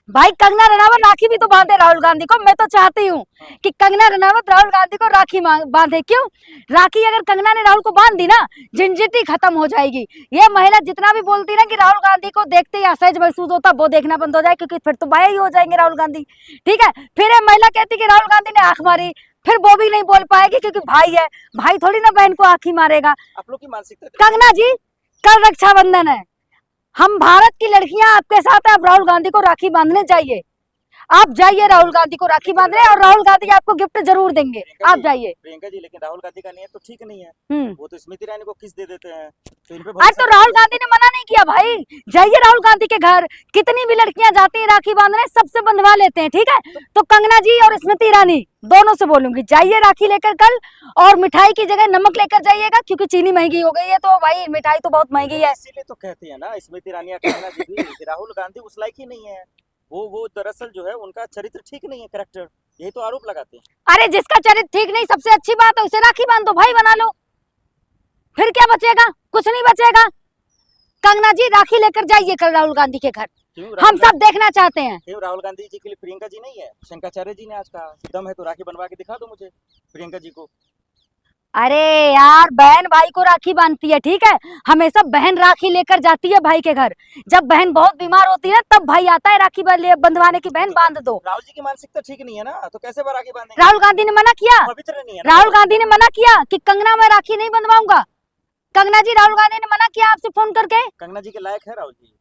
भाई कंगना रनावत राखी भी तो बांधे राहुल गांधी को। मैं तो चाहती हूँ कि कंगना रनावत राहुल गांधी को राखी बांधे। क्यों? राखी अगर कंगना ने राहुल को बांध दी ना, झंझट खत्म हो जाएगी। ये महिला जितना भी बोलती ना कि राहुल गांधी को देखते ही असहज महसूस होता, वो देखना बंद हो जाए, क्योंकि फिर तो बाया ही हो जाएंगे राहुल गांधी। ठीक है, फिर ये महिला कहती कि राहुल गांधी ने आंख मारी, फिर वो भी नहीं बोल पाएगी क्योंकि भाई है, भाई थोड़ी ना बहन को आंख ही मारेगा। आप लोग की मानसिकता। कंगना जी, कल रक्षाबंधन है, हम भारत की लड़कियां आपके साथ हैं। आप राहुल गांधी को राखी बांधने जाइए, आप जाइए राहुल गांधी को राखी बांधने, और राहुल गांधी आपको गिफ्ट जरूर देंगे। आप जाइए। प्रियंका जी, लेकिन राहुल गांधी का नियत तो ठीक नहीं है। वो तो स्मृति ईरानी को किस दे देते हैं, तो इन पे अरे तो राहुल गांधी ने मना नहीं किया भाई, जाइए राहुल गांधी के घर। कितनी भी लड़कियां जाती है राखी बांधने, सबसे बंधवा लेते हैं। ठीक है, तो कंगना जी और स्मृति ईरानी दोनों से बोलूंगी, जाइए राखी लेकर कल, और मिठाई की जगह नमक लेकर जाइएगा, क्योंकि चीनी महंगी हो गई है। तो भाई मिठाई तो बहुत महंगी है। इसीलिए तो कहते हैं ना स्मृति ईरानी और कंगना जी भी कि राहुल गांधी उस लायक ही नहीं है। वो दरअसल जो है उनका चरित्र ठीक नहीं है, कैरेक्टर, यही तो आरोप लगाते हैं। अरे जिसका चरित्र ठीक नहीं, सबसे अच्छी बात है उसे राखी बांध दो भाई, बना लो, फिर क्या बचेगा? कुछ नहीं बचेगा। कंगना जी राखी लेकर जाइए कल राहुल गांधी के घर, हम सब देखना चाहते हैं। क्यों राहुल गांधी जी के लिए प्रियंका जी नहीं है? शंकराचार्य जी ने आज कहा कि दम है तो राखी बनवा के दिखा दो मुझे प्रियंका जी को। अरे यार, बहन भाई को राखी बांधती है, ठीक है, हमेशा बहन राखी लेकर जाती है भाई के घर। जब बहन बहुत बीमार होती है तब भाई आता है राखी बंधवाने की, बहन बांध दो। राहुल जी की मानसिकता ठीक नहीं है ना, तो कैसे वो राखी बांधेंगे? राहुल गांधी ने मना किया, पवित्र नहीं है। राहुल गांधी ने मना किया कि कंगना मैं राखी नहीं बंधवाऊंगा। कंगना जी, राहुल गांधी ने मना किया आपसे फोन करके। कंगना जी के लायक है राहुल जी,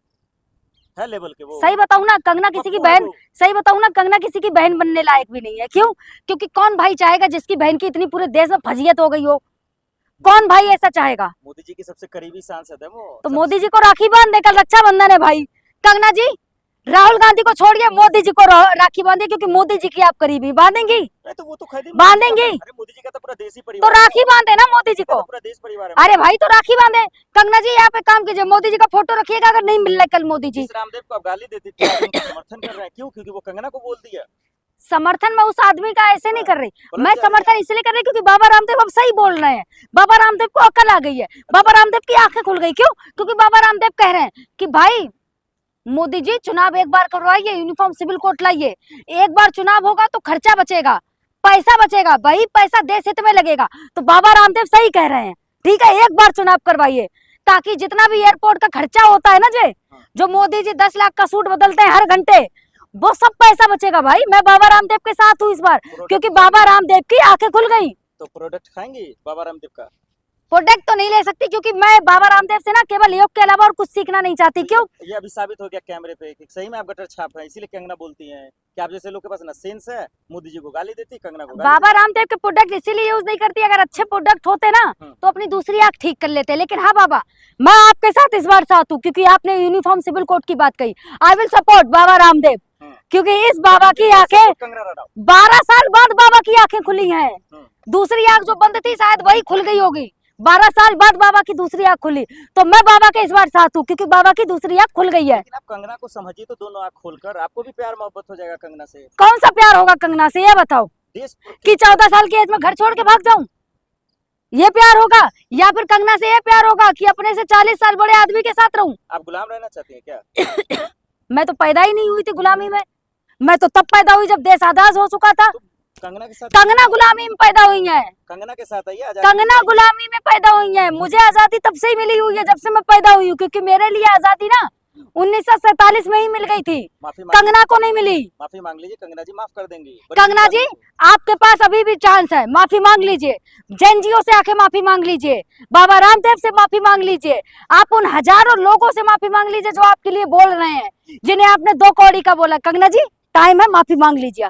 है लेवल के वो। सही बताऊं ना, कंगना किसी की बहन, सही बताऊं ना, कंगना किसी की बहन बनने लायक भी नहीं है। क्यों? क्योंकि कौन भाई चाहेगा जिसकी बहन की इतनी पूरे देश में फजीयत हो गई हो? कौन भाई ऐसा चाहेगा? मोदी जी की सबसे करीबी सांसद है वो। तो मोदी जी को राखी बांध दे, कल रक्षाबंधन है भाई। कंगना जी राहुल गांधी को छोड़िए, मोदी जी को राखी बांधे, क्योंकि मोदी जी की आप करीबी। बांधेंगी? तो वो तो बांधेंगी। अरे मोदी जी का तो पूरा देश ही तो परिवार राखी बांधे ना मोदी जी को, पूरा देश परिवार है। अरे भाई तो राखी बांधे। कंगना जी यहाँ पे काम कीजिए, मोदी जी का फोटो रखिएगा, अगर नहीं मिल रहा है कल मोदी जी। रामदेव को आप गाली देती थी, समर्थन कर रहे हैं क्यों? क्योंकि वो कंगना को बोल दिया। समर्थन मैं उस आदमी का ऐसे नहीं कर रही, मैं समर्थन इसलिए कर रही क्योंकि बाबा रामदेव अब सही बोल रहे हैं। बाबा रामदेव को अकल आ गई है, बाबा रामदेव की आंखें खुल गई। क्यों? क्योंकि बाबा रामदेव कह रहे हैं कि भाई मोदी जी चुनाव एक बार करवाइए, यूनिफॉर्म सिविल कोड लाइए, एक बार चुनाव होगा तो खर्चा बचेगा, पैसा बचेगा, वही पैसा देश हित में लगेगा। तो बाबा रामदेव सही कह रहे हैं, ठीक है, एक बार चुनाव करवाइए, ताकि जितना भी एयरपोर्ट का खर्चा होता है ना, जो मोदी जी 10 लाख का सूट बदलते हैं हर घंटे, वो सब पैसा बचेगा भाई। मैं बाबा रामदेव के साथ हूँ इस बार, क्योंकि बाबा रामदेव की आंखें खुल गई। तो प्रोडक्ट खाएंगे बाबा रामदेव का? प्रोडक्ट तो नहीं ले सकती, क्योंकि मैं बाबा रामदेव से ना केवल योग के अलावा और कुछ सीखना नहीं चाहती। क्यों? ये अभी साबित हो गया कैमरे पे कि सही में आप गटर छाप है, इसीलिए कंगना बोलती हैं कि आप जैसे लोग के पास ना सेंस है, मोदी जी को गाली देती, कंगना को गाली बाबा रामदेव के प्रोडक्ट इसीलिए यूज नहीं करती, अगर अच्छे प्रोडक्ट होते ना तो अपनी दूसरी आंख ठीक कर लेते। लेकिन हाँ बाबा, मैं आपके साथ इस बार साथ हूँ, क्योंकि आपने यूनिफॉर्म सिविल कोड की बात कही। I will support Baba Ramdev, क्योंकि इस बाबा की आंखें 12 साल बाद बाबा की आंखें खुली हैं। दूसरी आंख जो बंद थी शायद वही खुल गई होगी, 12 साल बाद बाबा की दूसरी आंख खुली। तो मैं बाबा के इस बार साथ हूँ, क्योंकि बाबा की दूसरी आंख खुल गई है। आप कंगना को समझिए तो दोनों आंख खोलकर आपको भी प्यार मोहब्बत हो जाएगा कंगना से। कौन सा प्यार होगा कंगना से, ये बताओ? कि 14 साल की एज में घर छोड़ के भाग जाऊं, ये प्यार होगा? या फिर कंगना से ये प्यार होगा कि अपने से 40 साल बड़े आदमी के साथ रहूं? आप गुलाम रहना चाहती हैं क्या? मैं तो पैदा ही नहीं हुई थी गुलामी में, मैं तो तब पैदा हुई जब देश आजाद हो चुका था। कंगना के साथ? कंगना गुलामी में पैदा हुई है, कंगना के साथ आई है, कंगना गुलामी में पैदा हुई है। मुझे आजादी तब से ही मिली हुई है जब से मैं पैदा हुई हूँ, क्योंकि मेरे लिए आजादी ना 1947 में ही मिल गई थी, कंगना को नहीं मिली। माफी मांग लीजिए कंगना जी, माफ कर देंगी। कंगना जी आपके पास अभी भी चांस है, माफी मांग लीजिए, जेएनजीओ से आके माफी मांग लीजिए, बाबा रामदेव से माफी मांग लीजिए, आप उन हजारों लोगों से माफी मांग लीजिए जो आपके लिए बोल रहे हैं, जिन्हें आपने 2 कौड़ी का बोला। कंगना जी टाइम है, माफी मांग लीजिए।